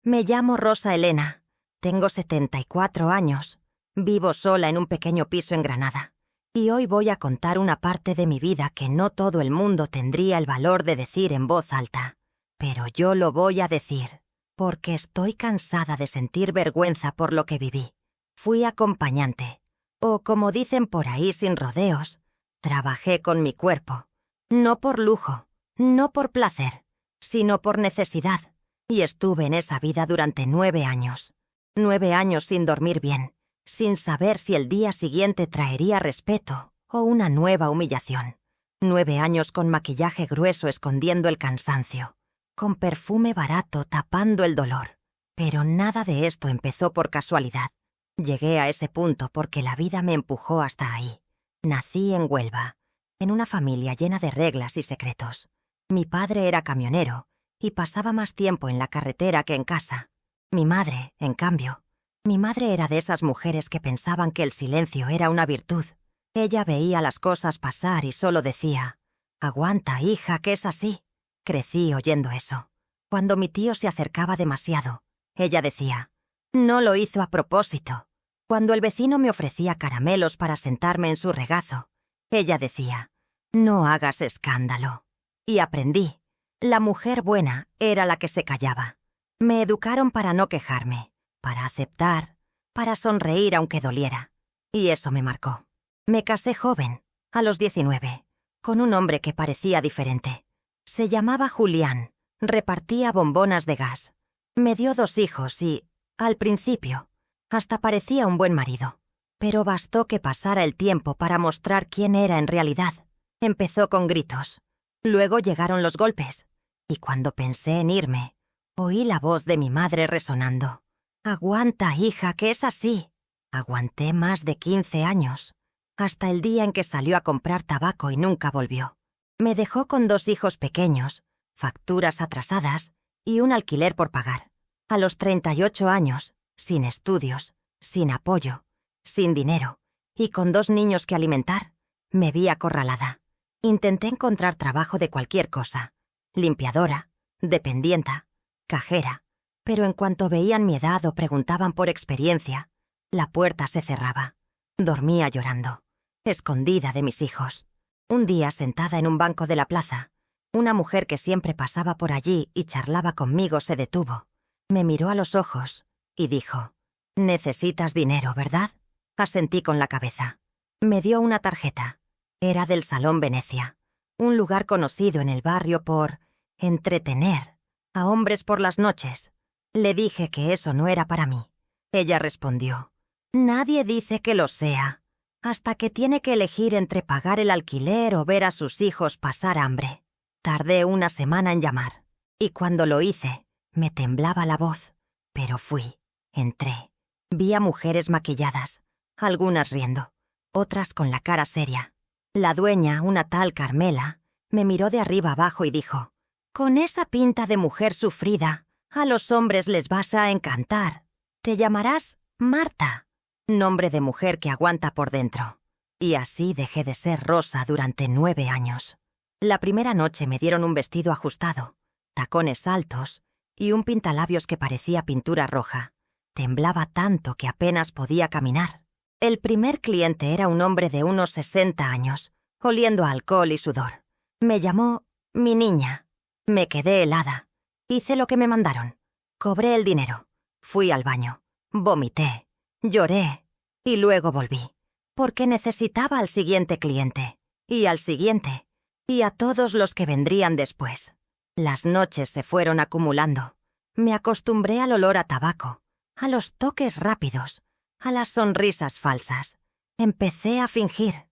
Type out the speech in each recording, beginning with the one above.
Me llamo Rosa Elena. Tengo 74 años. Vivo sola en un pequeño piso en Granada. Y hoy voy a contar una parte de mi vida que no todo el mundo tendría el valor de decir en voz alta. Pero yo lo voy a decir, porque estoy cansada de sentir vergüenza por lo que viví. Fui acompañante, o como dicen por ahí sin rodeos, trabajé con mi cuerpo. No por lujo, no por placer, sino por necesidad. Y estuve en esa vida durante 9 años. 9 años sin dormir bien, sin saber si el día siguiente traería respeto o una nueva humillación. 9 años con maquillaje grueso escondiendo el cansancio, con perfume barato tapando el dolor. Pero nada de esto empezó por casualidad. Llegué a ese punto porque la vida me empujó hasta ahí. Nací en Huelva, en una familia llena de reglas y secretos. Mi padre era camionero y pasaba más tiempo en la carretera que en casa. Mi madre, en cambio, mi madre era de esas mujeres que pensaban que el silencio era una virtud. Ella veía las cosas pasar y solo decía: «Aguanta, hija, que es así». Crecí oyendo eso. Cuando mi tío se acercaba demasiado, ella decía: «No lo hizo a propósito». Cuando el vecino me ofrecía caramelos para sentarme en su regazo, ella decía: «No hagas escándalo». Y aprendí. La mujer buena era la que se callaba. Me educaron para no quejarme, para aceptar, para sonreír aunque doliera. Y eso me marcó. Me casé joven, a los 19, con un hombre que parecía diferente. Se llamaba Julián, repartía bombonas de gas. Me dio 2 hijos y, al principio, hasta parecía un buen marido. Pero bastó que pasara el tiempo para mostrar quién era en realidad. Empezó con gritos. Luego llegaron los golpes. Y cuando pensé en irme, oí la voz de mi madre resonando: «Aguanta, hija, que es así». Aguanté más de 15 años, hasta el día en que salió a comprar tabaco y nunca volvió. Me dejó con 2 hijos pequeños, facturas atrasadas y un alquiler por pagar. A los 38 años, sin estudios, sin apoyo, sin dinero y con 2 niños que alimentar, me vi acorralada. Intenté encontrar trabajo de cualquier cosa: limpiadora, dependienta, cajera. Pero en cuanto veían mi edad o preguntaban por experiencia, la puerta se cerraba. Dormía llorando, escondida de mis hijos. Un día, sentada en un banco de la plaza, una mujer que siempre pasaba por allí y charlaba conmigo se detuvo. Me miró a los ojos y dijo: «Necesitas dinero, ¿verdad?». Asentí con la cabeza. Me dio una tarjeta. Era del Salón Venecia, un lugar conocido en el barrio por entretener a hombres por las noches. Le dije que eso no era para mí. Ella respondió: «Nadie dice que lo sea, hasta que tiene que elegir entre pagar el alquiler o ver a sus hijos pasar hambre». Tardé una semana en llamar, y cuando lo hice, me temblaba la voz. Pero fui, entré, vi a mujeres maquilladas, algunas riendo, otras con la cara seria. La dueña, una tal Carmela, me miró de arriba abajo y dijo: «Con esa pinta de mujer sufrida, a los hombres les vas a encantar. Te llamarás Marta, nombre de mujer que aguanta por dentro». Y así dejé de ser Rosa durante 9 años. La primera noche me dieron un vestido ajustado, tacones altos y un pintalabios que parecía pintura roja. Temblaba tanto que apenas podía caminar. El primer cliente era un hombre de unos 60 años, oliendo a alcohol y sudor. Me llamó «mi niña». Me quedé helada. Hice lo que me mandaron. Cobré el dinero. Fui al baño. Vomité. Lloré. Y luego volví. Porque necesitaba al siguiente cliente. Y al siguiente. Y a todos los que vendrían después. Las noches se fueron acumulando. Me acostumbré al olor a tabaco, a los toques rápidos, a las sonrisas falsas. Empecé a fingir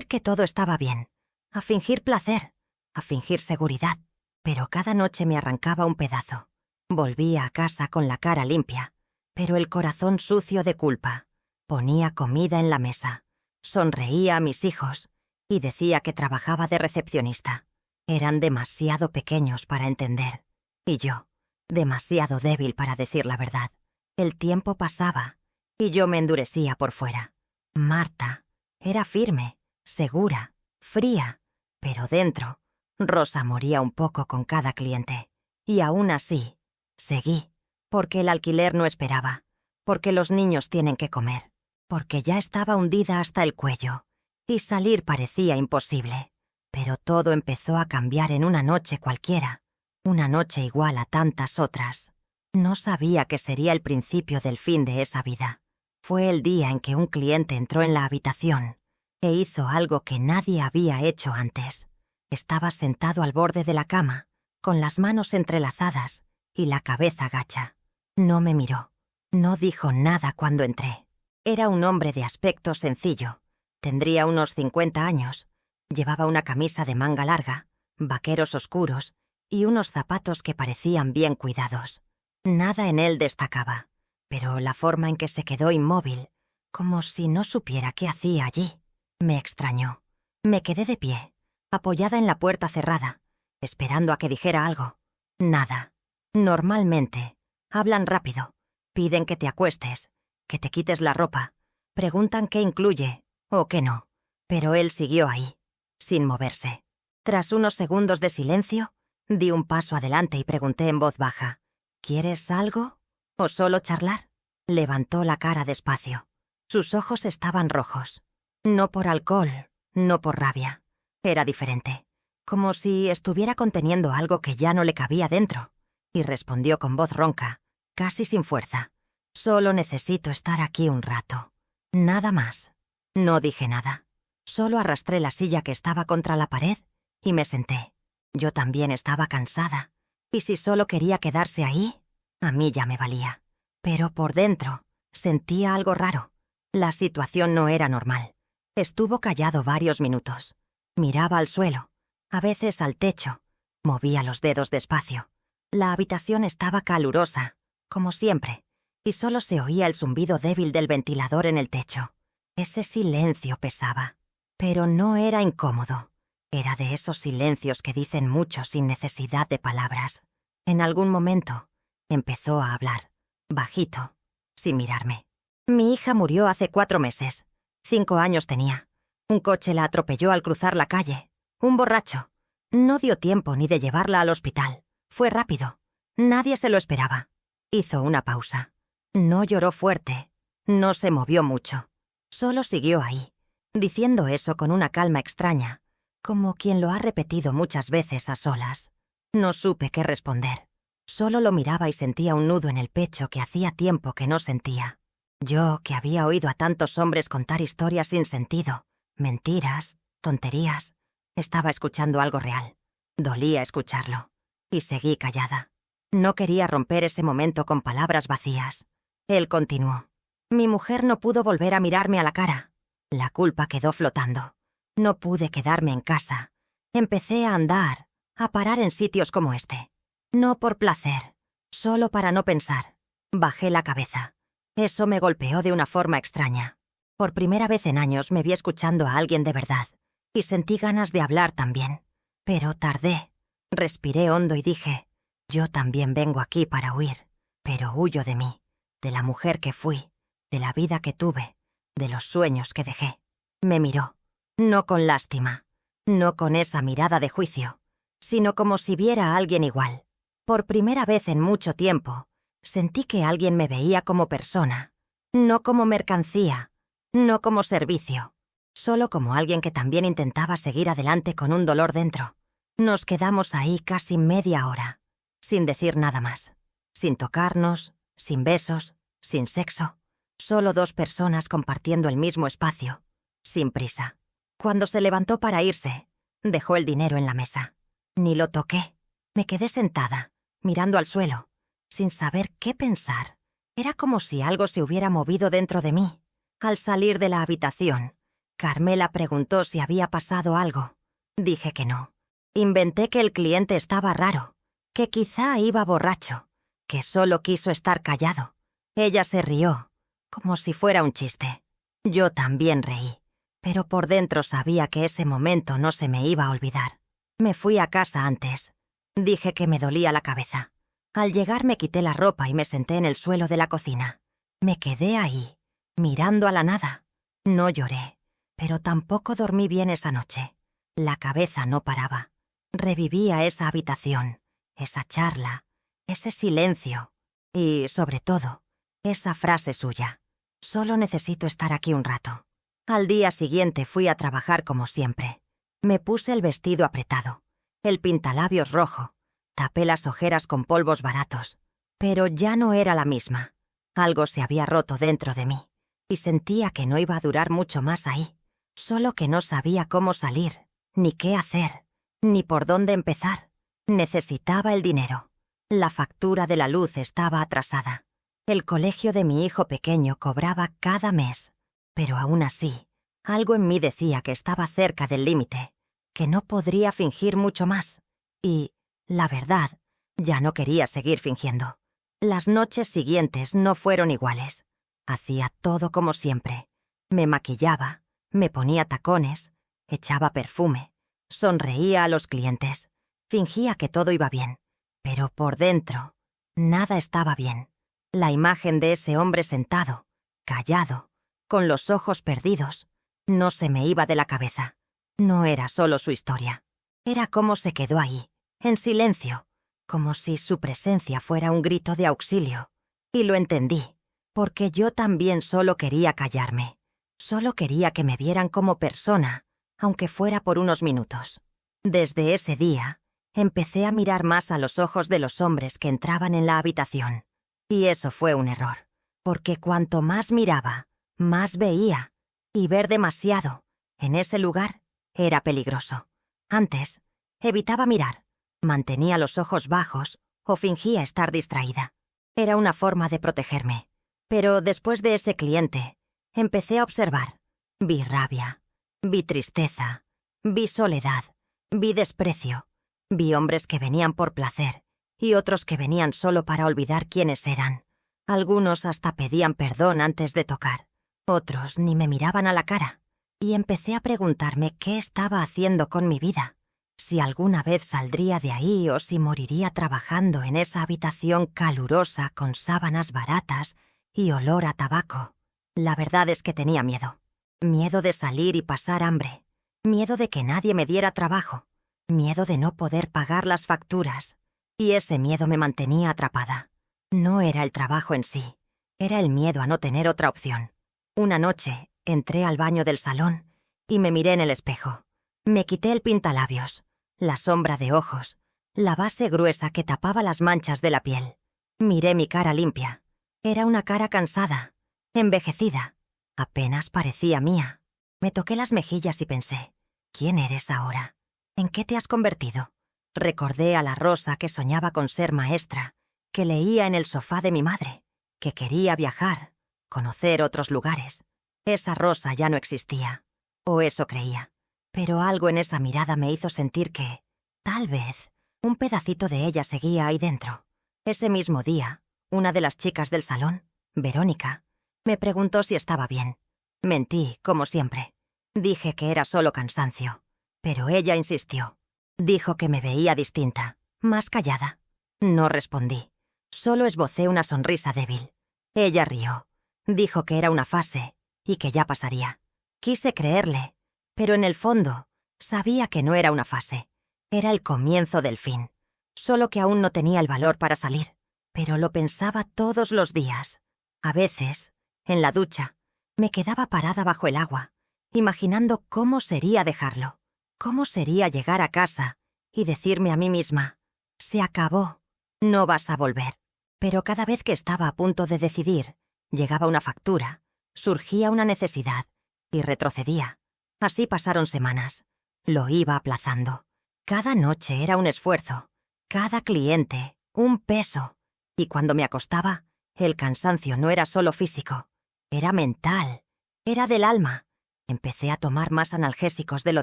que todo estaba bien, a fingir placer, a fingir seguridad. Pero cada noche me arrancaba un pedazo. Volvía a casa con la cara limpia, pero el corazón sucio de culpa. Ponía comida en la mesa, sonreía a mis hijos y decía que trabajaba de recepcionista. Eran demasiado pequeños para entender. Y yo, demasiado débil para decir la verdad. El tiempo pasaba y yo me endurecía por fuera. Marta era firme, segura, fría, pero dentro, Rosa moría un poco con cada cliente. Y aún así, seguí. porque el alquiler no esperaba, porque los niños tienen que comer, porque ya estaba hundida hasta el cuello, y salir parecía imposible. Pero todo empezó a cambiar en una noche cualquiera, una noche igual a tantas otras. No sabía que sería el principio del fin de esa vida. Fue el día en que un cliente entró en la habitación e hizo algo que nadie había hecho antes. Estaba sentado al borde de la cama, con las manos entrelazadas y la cabeza gacha. No me miró. No dijo nada cuando entré. Era un hombre de aspecto sencillo. Tendría unos 50 años. Llevaba una camisa de manga larga, vaqueros oscuros y unos zapatos que parecían bien cuidados. Nada en él destacaba, pero la forma en que se quedó inmóvil, como si no supiera qué hacía allí, me extrañó. Me quedé de pie, apoyada en la puerta cerrada, esperando a que dijera algo. Nada. Normalmente, hablan rápido, piden que te acuestes, que te quites la ropa, preguntan qué incluye o qué no, pero él siguió ahí, sin moverse. Tras unos segundos de silencio, di un paso adelante y pregunté en voz baja, ¿quieres algo o solo charlar? Levantó la cara despacio. Sus ojos estaban rojos. No por alcohol, no por rabia. Era diferente, como si estuviera conteniendo algo que ya no le cabía dentro, y respondió con voz ronca, casi sin fuerza. Solo necesito estar aquí un rato. Nada más. No dije nada. Solo arrastré la silla que estaba contra la pared y me senté. Yo también estaba cansada, y si solo quería quedarse ahí, a mí ya me valía. Pero por dentro sentía algo raro. La situación no era normal. Estuvo callado varios minutos. Miraba al suelo, a veces al techo. Movía los dedos despacio. La habitación estaba calurosa, como siempre, y solo se oía el zumbido débil del ventilador en el techo. Ese silencio pesaba, pero no era incómodo. Era de esos silencios que dicen mucho sin necesidad de palabras. En algún momento, empezó a hablar, bajito, sin mirarme. Mi hija murió hace 4 meses. 5 años tenía. Un coche la atropelló al cruzar la calle. Un borracho. No dio tiempo ni de llevarla al hospital. Fue rápido. Nadie se lo esperaba. Hizo una pausa. No lloró fuerte. No se movió mucho. Solo siguió ahí, diciendo eso con una calma extraña, como quien lo ha repetido muchas veces a solas. No supe qué responder. Solo lo miraba y sentía un nudo en el pecho que hacía tiempo que no sentía. Yo, que había oído a tantos hombres contar historias sin sentido, mentiras, tonterías, estaba escuchando algo real. Dolía escucharlo. Y seguí callada. No quería romper ese momento con palabras vacías. Él continuó. Mi mujer no pudo volver a mirarme a la cara. La culpa quedó flotando. No pude quedarme en casa. Empecé a andar, a parar en sitios como este. No por placer, solo para no pensar. Bajé la cabeza. Eso me golpeó de una forma extraña. Por primera vez en años me vi escuchando a alguien de verdad, y sentí ganas de hablar también. Pero tardé. Respiré hondo y dije, yo también vengo aquí para huir, pero huyo de mí, de la mujer que fui, de la vida que tuve, de los sueños que dejé. Me miró, no con lástima, no con esa mirada de juicio, sino como si viera a alguien igual. Por primera vez en mucho tiempo, sentí que alguien me veía como persona, no como mercancía, no como servicio, solo como alguien que también intentaba seguir adelante con un dolor dentro. Nos quedamos ahí casi media hora, sin decir nada más, sin tocarnos, sin besos, sin sexo, solo 2 personas compartiendo el mismo espacio, sin prisa. Cuando se levantó para irse, dejó el dinero en la mesa. Ni lo toqué. Me quedé sentada, mirando al suelo, sin saber qué pensar. Era como si algo se hubiera movido dentro de mí. Al salir de la habitación, Carmela preguntó si había pasado algo. Dije que no. Inventé que el cliente estaba raro, que quizá iba borracho, que solo quiso estar callado. Ella se rió, como si fuera un chiste. Yo también reí, pero por dentro sabía que ese momento no se me iba a olvidar. Me fui a casa antes. Dije que me dolía la cabeza. Al llegar me quité la ropa y me senté en el suelo de la cocina. Me quedé ahí, mirando a la nada. No lloré, pero tampoco dormí bien esa noche. La cabeza no paraba. Revivía esa habitación, esa charla, ese silencio. Y, sobre todo, esa frase suya: «Solo necesito estar aquí un rato». Al día siguiente fui a trabajar como siempre. Me puse el vestido apretado, el pintalabios rojo, tapé las ojeras con polvos baratos. Pero ya no era la misma. Algo se había roto dentro de mí, y sentía que no iba a durar mucho más ahí. Solo que no sabía cómo salir, ni qué hacer, ni por dónde empezar. Necesitaba el dinero. La factura de la luz estaba atrasada. El colegio de mi hijo pequeño cobraba cada mes. Pero aún así, algo en mí decía que estaba cerca del límite, que no podría fingir mucho más. Y, la verdad, ya no quería seguir fingiendo. Las noches siguientes no fueron iguales. Hacía todo como siempre. Me maquillaba, me ponía tacones, echaba perfume, sonreía a los clientes, fingía que todo iba bien. Pero por dentro, nada estaba bien. La imagen de ese hombre sentado, callado, con los ojos perdidos, no se me iba de la cabeza. No era solo su historia. Era cómo se quedó ahí, en silencio, como si su presencia fuera un grito de auxilio. Y lo entendí, porque yo también solo quería callarme. Solo quería que me vieran como persona, aunque fuera por unos minutos. Desde ese día, empecé a mirar más a los ojos de los hombres que entraban en la habitación. Y eso fue un error, porque cuanto más miraba, más veía. Y ver demasiado, en ese lugar, era peligroso. Antes, evitaba mirar. Mantenía los ojos bajos o fingía estar distraída. Era una forma de protegerme. Pero después de ese cliente, empecé a observar. Vi rabia, vi tristeza, vi soledad, vi desprecio. Vi hombres que venían por placer y otros que venían solo para olvidar quiénes eran. Algunos hasta pedían perdón antes de tocar. Otros ni me miraban a la cara. Y empecé a preguntarme qué estaba haciendo con mi vida. Si alguna vez saldría de ahí o si moriría trabajando en esa habitación calurosa con sábanas baratas y olor a tabaco. La verdad es que tenía miedo. Miedo de salir y pasar hambre. Miedo de que nadie me diera trabajo. Miedo de no poder pagar las facturas. Y ese miedo me mantenía atrapada. No era el trabajo en sí. Era el miedo a no tener otra opción. Una noche entré al baño del salón y me miré en el espejo. Me quité el pintalabios, la sombra de ojos, la base gruesa que tapaba las manchas de la piel. Miré mi cara limpia. Era una cara cansada, envejecida. Apenas parecía mía. Me toqué las mejillas y pensé, ¿quién eres ahora? ¿En qué te has convertido? Recordé a la Rosa que soñaba con ser maestra, que leía en el sofá de mi madre, que quería viajar, conocer otros lugares. Esa Rosa ya no existía, o eso creía. Pero algo en esa mirada me hizo sentir que, tal vez, un pedacito de ella seguía ahí dentro. Ese mismo día, una de las chicas del salón, Verónica, me preguntó si estaba bien. Mentí, como siempre. Dije que era solo cansancio. Pero ella insistió. Dijo que me veía distinta, más callada. No respondí. Solo esbocé una sonrisa débil. Ella rió. Dijo que era una fase y que ya pasaría. Quise creerle, pero en el fondo sabía que no era una fase. Era el comienzo del fin. Solo que aún no tenía el valor para salir. Pero lo pensaba todos los días. A veces, en la ducha, me quedaba parada bajo el agua, imaginando cómo sería dejarlo. ¿Cómo sería llegar a casa y decirme a mí misma, se acabó, no vas a volver? Pero cada vez que estaba a punto de decidir, llegaba una factura, surgía una necesidad y retrocedía. Así pasaron semanas. Lo iba aplazando. Cada noche era un esfuerzo, cada cliente, un peso. Y cuando me acostaba, el cansancio no era solo físico, era mental, era del alma. Empecé a tomar más analgésicos de lo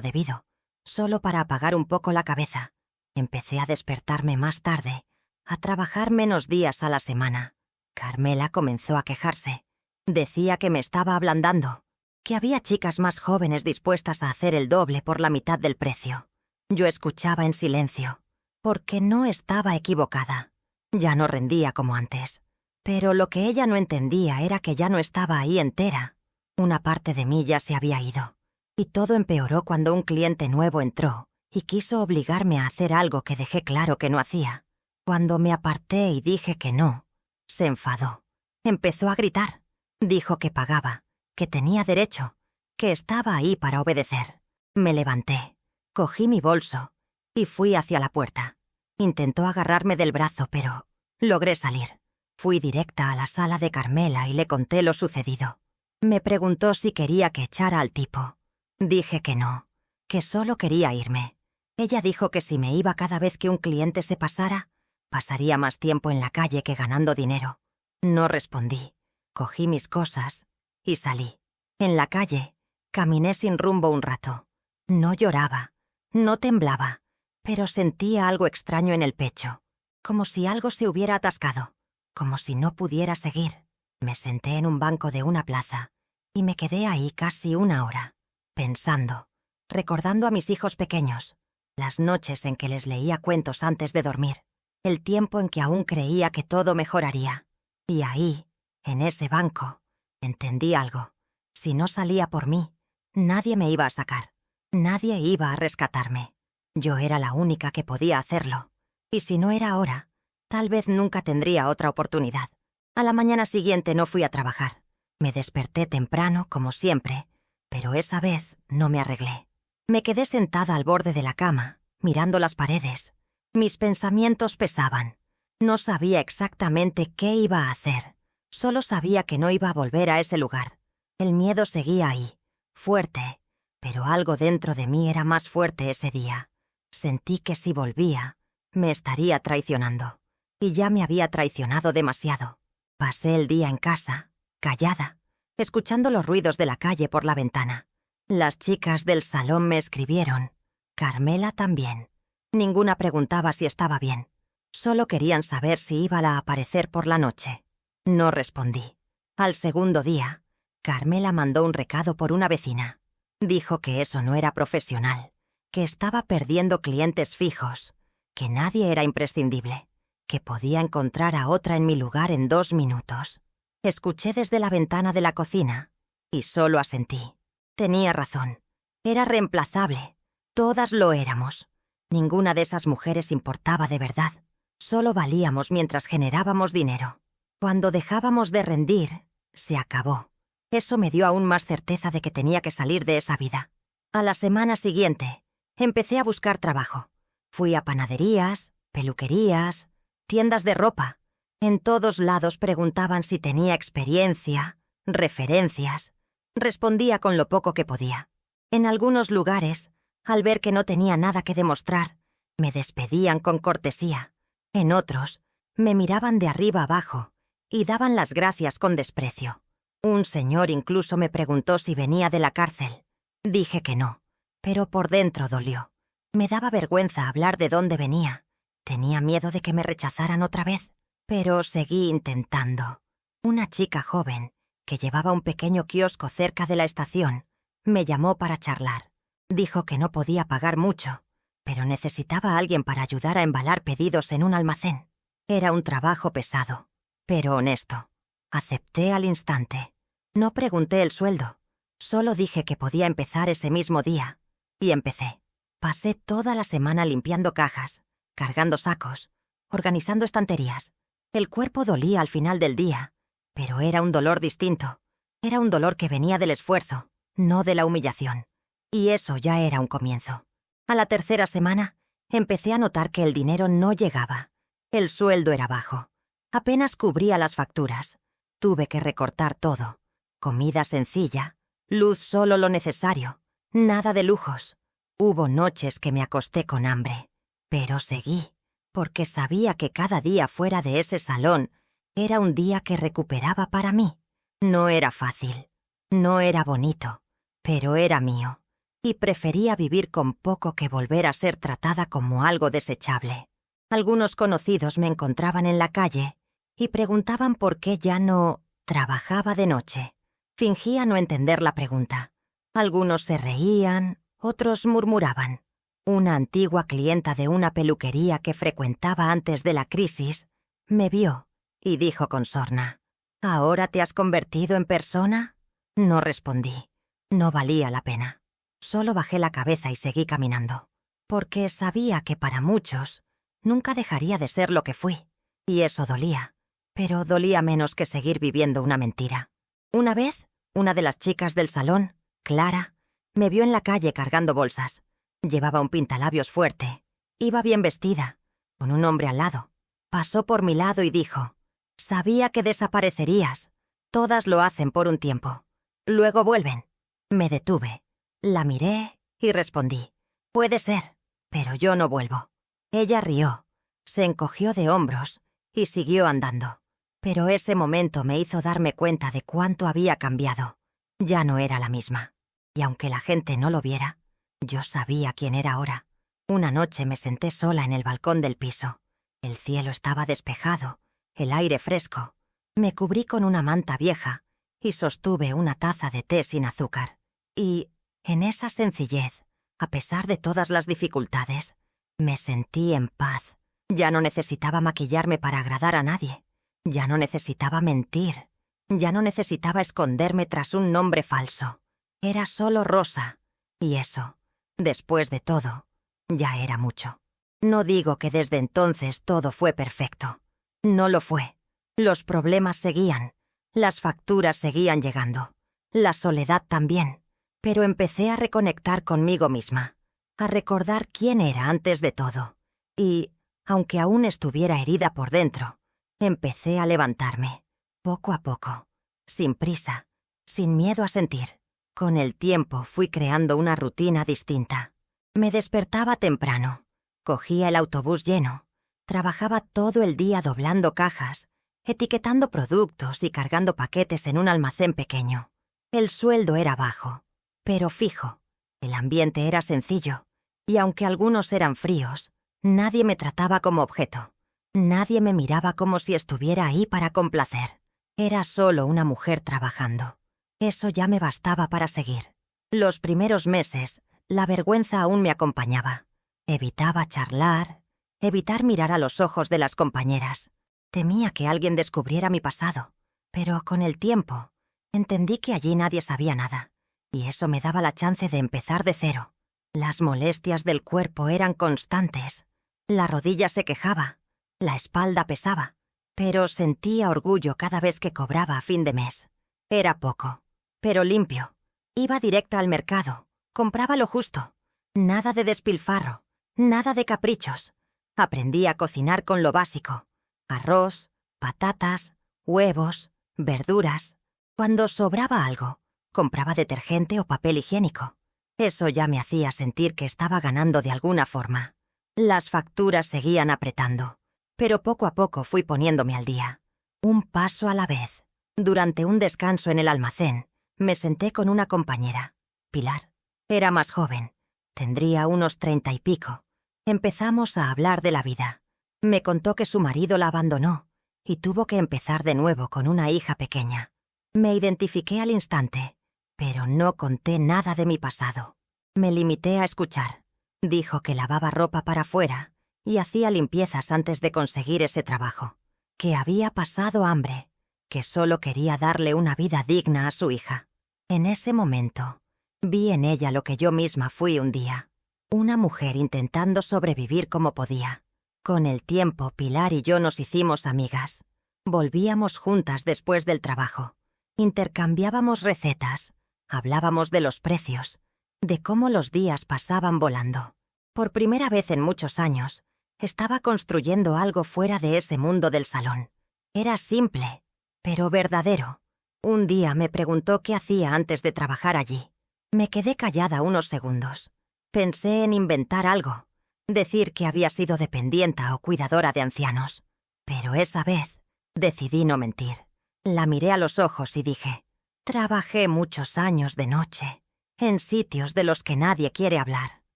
debido, solo para apagar un poco la cabeza. Empecé a despertarme más tarde, a trabajar menos días a la semana. Carmela comenzó a quejarse. Decía que me estaba ablandando, que había chicas más jóvenes dispuestas a hacer el doble por la mitad del precio. Yo escuchaba en silencio, porque no estaba equivocada. Ya no rendía como antes. Pero lo que ella no entendía era que ya no estaba ahí entera. Una parte de mí ya se había ido. Y todo empeoró cuando un cliente nuevo entró y quiso obligarme a hacer algo que dejé claro que no hacía. Cuando me aparté y dije que no, Se enfadó. Empezó a gritar. Dijo que pagaba, que tenía derecho, que estaba ahí para obedecer. Me levanté, cogí mi bolso y fui hacia la puerta. Intentó agarrarme del brazo, pero logré salir. Fui directa a la sala de Carmela y le conté lo sucedido. Me preguntó si quería que echara al tipo. Dije que no, que solo quería irme. Ella dijo que si me iba cada vez que un cliente se pasara, pasaría más tiempo en la calle que ganando dinero. No respondí. Cogí mis cosas y salí. En la calle, caminé sin rumbo un rato. No lloraba, no temblaba, pero sentía algo extraño en el pecho, como si algo se hubiera atascado, como si no pudiera seguir. Me senté en un banco de una plaza y me quedé ahí casi una hora, pensando, recordando a mis hijos pequeños, las noches en que les leía cuentos antes de dormir, el tiempo en que aún creía que todo mejoraría. Y ahí, en ese banco, entendí algo. Si no salía por mí, nadie me iba a sacar. Nadie iba a rescatarme. Yo era la única que podía hacerlo. Y si no era ahora, tal vez nunca tendría otra oportunidad. A la mañana siguiente no fui a trabajar. Me desperté temprano, como siempre, pero esa vez no me arreglé. Me quedé sentada al borde de la cama, mirando las paredes. Mis pensamientos pesaban. No sabía exactamente qué iba a hacer. Solo sabía que no iba a volver a ese lugar. El miedo seguía ahí, fuerte, pero algo dentro de mí era más fuerte ese día. Sentí que si volvía, me estaría traicionando. Y ya me había traicionado demasiado. Pasé el día en casa, callada, escuchando los ruidos de la calle por la ventana. Las chicas del salón me escribieron. Carmela también. Ninguna preguntaba si estaba bien. Solo querían saber si iba a aparecer por la noche. No respondí. Al segundo día, Carmela mandó un recado por una vecina. Dijo que eso no era profesional, que estaba perdiendo clientes fijos, que nadie era imprescindible, que podía encontrar a otra en mi lugar en 2 minutos. Escuché desde la ventana de la cocina y solo asentí. Tenía razón. Era reemplazable. Todas lo éramos. Ninguna de esas mujeres importaba de verdad. Solo valíamos mientras generábamos dinero. Cuando dejábamos de rendir, se acabó. Eso me dio aún más certeza de que tenía que salir de esa vida. A la semana siguiente, empecé a buscar trabajo. Fui a panaderías, peluquerías, tiendas de ropa. En todos lados preguntaban si tenía experiencia, referencias. Respondía con lo poco que podía. En algunos lugares, al ver que no tenía nada que demostrar, me despedían con cortesía. En otros, me miraban de arriba abajo y daban las gracias con desprecio. Un señor incluso me preguntó si venía de la cárcel. Dije que no, pero por dentro dolió. Me daba vergüenza hablar de dónde venía. Tenía miedo de que me rechazaran otra vez, pero seguí intentando. Una chica joven, que llevaba un pequeño kiosco cerca de la estación, me llamó para charlar. Dijo que no podía pagar mucho, pero necesitaba a alguien para ayudar a embalar pedidos en un almacén. Era un trabajo pesado, pero honesto. Acepté al instante. No pregunté el sueldo. Solo dije que podía empezar ese mismo día. Y empecé. Pasé toda la semana limpiando cajas, cargando sacos, organizando estanterías. El cuerpo dolía al final del día, pero era un dolor distinto. Era un dolor que venía del esfuerzo, no de la humillación. Y eso ya era un comienzo. A la tercera semana, empecé a notar que el dinero no llegaba. El sueldo era bajo. Apenas cubría las facturas. Tuve que recortar todo. Comida sencilla, luz solo lo necesario, nada de lujos. Hubo noches que me acosté con hambre, pero seguí, porque sabía que cada día fuera de ese salón era un día que recuperaba para mí. No era fácil, no era bonito, pero era mío, y prefería vivir con poco que volver a ser tratada como algo desechable. Algunos conocidos me encontraban en la calle y preguntaban por qué ya no trabajaba de noche. Fingía no entender la pregunta. Algunos se reían, otros murmuraban. Una antigua clienta de una peluquería que frecuentaba antes de la crisis me vio y dijo con sorna: ¿Ahora te has convertido en persona? No respondí. No valía la pena. Solo bajé la cabeza y seguí caminando, porque sabía que para muchos nunca dejaría de ser lo que fui, y eso dolía. pero dolía menos que seguir viviendo una mentira. Una vez, una de las chicas del salón, Clara, me vio en la calle cargando bolsas. Llevaba un pintalabios fuerte. Iba bien vestida, con un hombre al lado. Pasó por mi lado y dijo: «Sabía que desaparecerías. Todas lo hacen por un tiempo. Luego vuelven». Me detuve, la miré y respondí: «Puede ser, pero yo no vuelvo». Ella rió, se encogió de hombros y siguió andando. Pero ese momento me hizo darme cuenta de cuánto había cambiado. Ya no era la misma. Y aunque la gente no lo viera, yo sabía quién era ahora. Una noche me senté sola en el balcón del piso. El cielo estaba despejado, el aire fresco. Me cubrí con una manta vieja y sostuve una taza de té sin azúcar. Y, en esa sencillez, a pesar de todas las dificultades, me sentí en paz. Ya no necesitaba maquillarme para agradar a nadie. Ya no necesitaba mentir. Ya no necesitaba esconderme tras un nombre falso. Era solo Rosa. Y eso, después de todo, ya era mucho. No digo que desde entonces todo fue perfecto. No lo fue. Los problemas seguían. Las facturas seguían llegando. La soledad también. Pero empecé a reconectar conmigo misma. A recordar quién era antes de todo. Y, aunque aún estuviera herida por dentro, empecé a levantarme, poco a poco, sin prisa, sin miedo a sentir. Con el tiempo fui creando una rutina distinta. Me despertaba temprano, cogía el autobús lleno, trabajaba todo el día doblando cajas, etiquetando productos y cargando paquetes en un almacén pequeño. El sueldo era bajo, pero fijo. El ambiente era sencillo, y aunque algunos eran fríos, nadie me trataba como objeto. Nadie me miraba como si estuviera ahí para complacer. Era solo una mujer trabajando. Eso ya me bastaba para seguir. Los primeros meses, la vergüenza aún me acompañaba. Evitaba charlar, evitar mirar a los ojos de las compañeras. Temía que alguien descubriera mi pasado, pero con el tiempo entendí que allí nadie sabía nada, y eso me daba la chance de empezar de cero. Las molestias del cuerpo eran constantes. La rodilla se quejaba. La espalda pesaba, pero sentía orgullo cada vez que cobraba a fin de mes. Era poco, pero limpio. Iba directa al mercado, compraba lo justo. Nada de despilfarro, nada de caprichos. Aprendí a cocinar con lo básico: arroz, patatas, huevos, verduras. Cuando sobraba algo, compraba detergente o papel higiénico. Eso ya me hacía sentir que estaba ganando de alguna forma. Las facturas seguían apretando, pero poco a poco fui poniéndome al día. Un paso a la vez. Durante un descanso en el almacén, me senté con una compañera, Pilar. Era más joven, tendría unos 30 y pico. Empezamos a hablar de la vida. Me contó que su marido la abandonó y tuvo que empezar de nuevo con una hija pequeña. Me identifiqué al instante, pero no conté nada de mi pasado. Me limité a escuchar. Dijo que lavaba ropa para afuera y hacía limpiezas antes de conseguir ese trabajo, que había pasado hambre, que solo quería darle una vida digna a su hija. En ese momento, vi en ella lo que yo misma fui un día, una mujer intentando sobrevivir como podía. Con el tiempo, Pilar y yo nos hicimos amigas. Volvíamos juntas después del trabajo. Intercambiábamos recetas, hablábamos de los precios, de cómo los días pasaban volando. Por primera vez en muchos años, estaba construyendo algo fuera de ese mundo del salón. Era simple, pero verdadero. Un día me preguntó qué hacía antes de trabajar allí. Me quedé callada unos segundos. Pensé en inventar algo, decir que había sido dependienta o cuidadora de ancianos. Pero esa vez decidí no mentir. La miré a los ojos y dije: trabajé muchos años de noche, en sitios de los que nadie quiere hablar.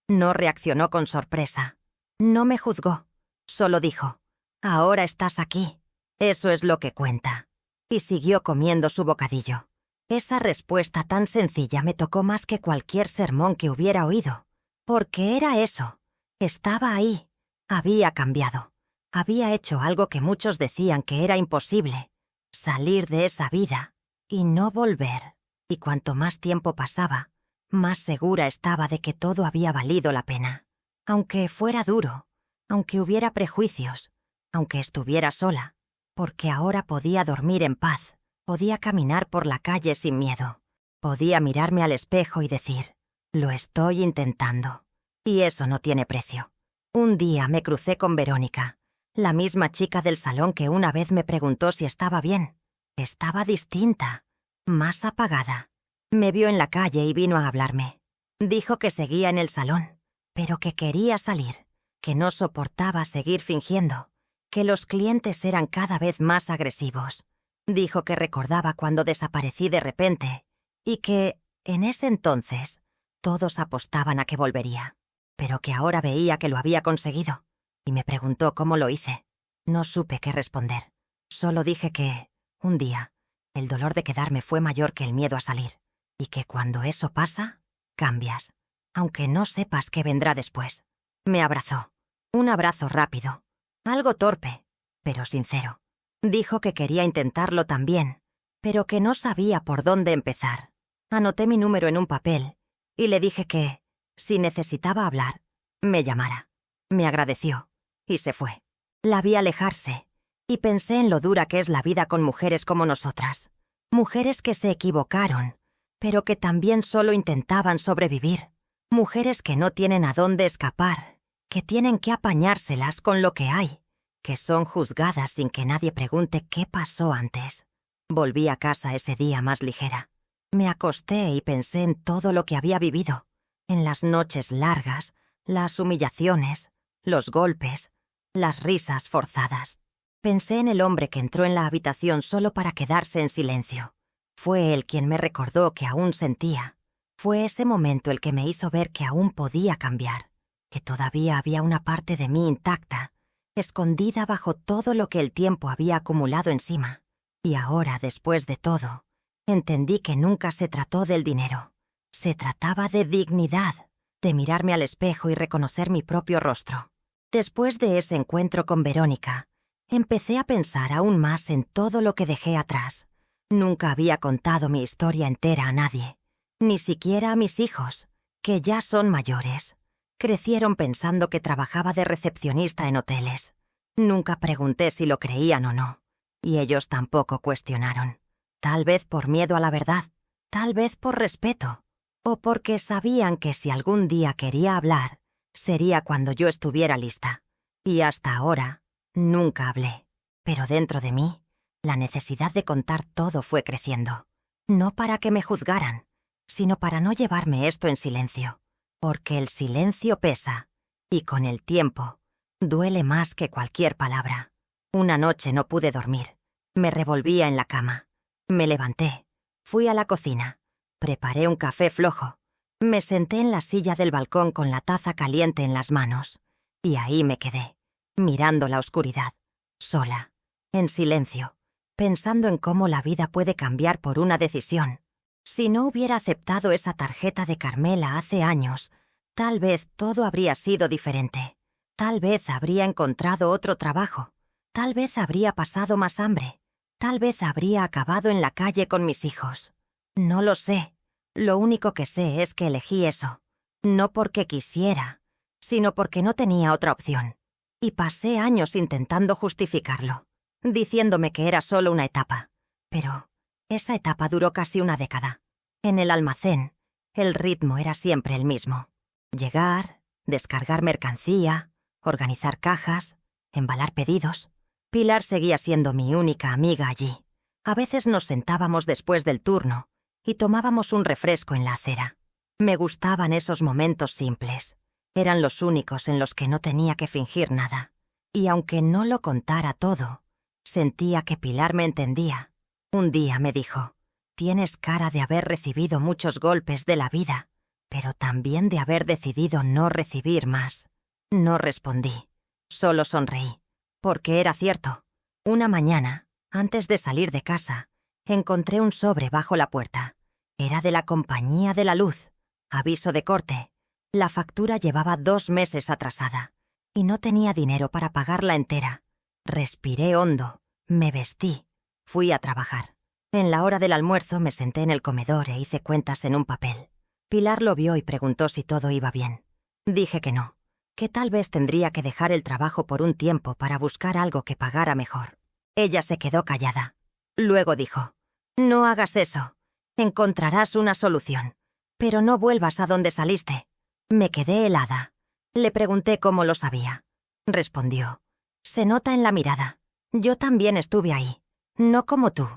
No reaccionó con sorpresa. No me juzgó. Solo dijo: ahora estás aquí. Eso es lo que cuenta. Y siguió comiendo su bocadillo. Esa respuesta tan sencilla me tocó más que cualquier sermón que hubiera oído. Porque era eso. Estaba ahí. Había cambiado. Había hecho algo que muchos decían que era imposible. Salir de esa vida y no volver. Y cuanto más tiempo pasaba, más segura estaba de que todo había valido la pena. Aunque fuera duro, aunque hubiera prejuicios, aunque estuviera sola, porque ahora podía dormir en paz, podía caminar por la calle sin miedo, podía mirarme al espejo y decir, lo estoy intentando. Y eso no tiene precio. Un día me crucé con Verónica, la misma chica del salón que una vez me preguntó si estaba bien. Estaba distinta, más apagada. Me vio en la calle y vino a hablarme. Dijo que seguía en el salón, pero que quería salir, que no soportaba seguir fingiendo, que los clientes eran cada vez más agresivos. Dijo que recordaba cuando desaparecí de repente y que, en ese entonces, todos apostaban a que volvería, pero que ahora veía que lo había conseguido, y me preguntó cómo lo hice. No supe qué responder. Solo dije que, un día, el dolor de quedarme fue mayor que el miedo a salir, y que cuando eso pasa, cambias, aunque no sepas qué vendrá después. Me abrazó. Un abrazo rápido, algo torpe, pero sincero. Dijo que quería intentarlo también, pero que no sabía por dónde empezar. Anoté mi número en un papel y le dije que, si necesitaba hablar, me llamara. Me agradeció y se fue. La vi alejarse y pensé en lo dura que es la vida con mujeres como nosotras. Mujeres que se equivocaron, pero que también solo intentaban sobrevivir. Mujeres que no tienen a dónde escapar, que tienen que apañárselas con lo que hay, que son juzgadas sin que nadie pregunte qué pasó antes. Volví a casa ese día más ligera. Me acosté y pensé en todo lo que había vivido, en las noches largas, las humillaciones, los golpes, las risas forzadas. Pensé en el hombre que entró en la habitación solo para quedarse en silencio. Fue él quien me recordó que aún sentía. Fue ese momento el que me hizo ver que aún podía cambiar, que todavía había una parte de mí intacta, escondida bajo todo lo que el tiempo había acumulado encima. Y ahora, después de todo, entendí que nunca se trató del dinero. Se trataba de dignidad, de mirarme al espejo y reconocer mi propio rostro. Después de ese encuentro con Verónica, empecé a pensar aún más en todo lo que dejé atrás. Nunca había contado mi historia entera a nadie, ni siquiera a mis hijos, que ya son mayores. Crecieron pensando que trabajaba de recepcionista en hoteles. Nunca pregunté si lo creían o no, y ellos tampoco cuestionaron. Tal vez por miedo a la verdad, tal vez por respeto, o porque sabían que si algún día quería hablar, sería cuando yo estuviera lista. Y hasta ahora, nunca hablé. Pero dentro de mí, la necesidad de contar todo fue creciendo. No para que me juzgaran, sino para no llevarme esto en silencio. Porque el silencio pesa, y con el tiempo, duele más que cualquier palabra. Una noche no pude dormir. Me revolvía en la cama. Me levanté, fui a la cocina, preparé un café flojo, me senté en la silla del balcón con la taza caliente en las manos, y ahí me quedé, mirando la oscuridad, sola, en silencio, pensando en cómo la vida puede cambiar por una decisión. Si no hubiera aceptado esa tarjeta de Carmela hace años, tal vez todo habría sido diferente. Tal vez habría encontrado otro trabajo, tal vez habría pasado más hambre. Tal vez habría acabado en la calle con mis hijos. No lo sé. Lo único que sé es que elegí eso. No porque quisiera, sino porque no tenía otra opción. Y pasé años intentando justificarlo, diciéndome que era solo una etapa. Pero esa etapa duró casi una década. En el almacén, el ritmo era siempre el mismo. Llegar, descargar mercancía, organizar cajas, embalar pedidos. Pilar seguía siendo mi única amiga allí. A veces nos sentábamos después del turno y tomábamos un refresco en la acera. Me gustaban esos momentos simples. Eran los únicos en los que no tenía que fingir nada. Y aunque no lo contara todo, sentía que Pilar me entendía. Un día me dijo, «Tienes cara de haber recibido muchos golpes de la vida, pero también de haber decidido no recibir más». No respondí, solo sonreí. Porque era cierto. Una mañana, antes de salir de casa, encontré un sobre bajo la puerta. Era de la compañía de la luz. Aviso de corte. La factura llevaba 2 meses atrasada y no tenía dinero para pagarla entera. Respiré hondo, me vestí, fui a trabajar. En la hora del almuerzo me senté en el comedor e hice cuentas en un papel. Pilar lo vio y preguntó si todo iba bien. Dije que no, que tal vez tendría que dejar el trabajo por un tiempo para buscar algo que pagara mejor. Ella se quedó callada. Luego dijo: «No hagas eso. Encontrarás una solución. Pero no vuelvas a donde saliste». Me quedé helada. Le pregunté cómo lo sabía. Respondió: «Se nota en la mirada. Yo también estuve ahí. No como tú,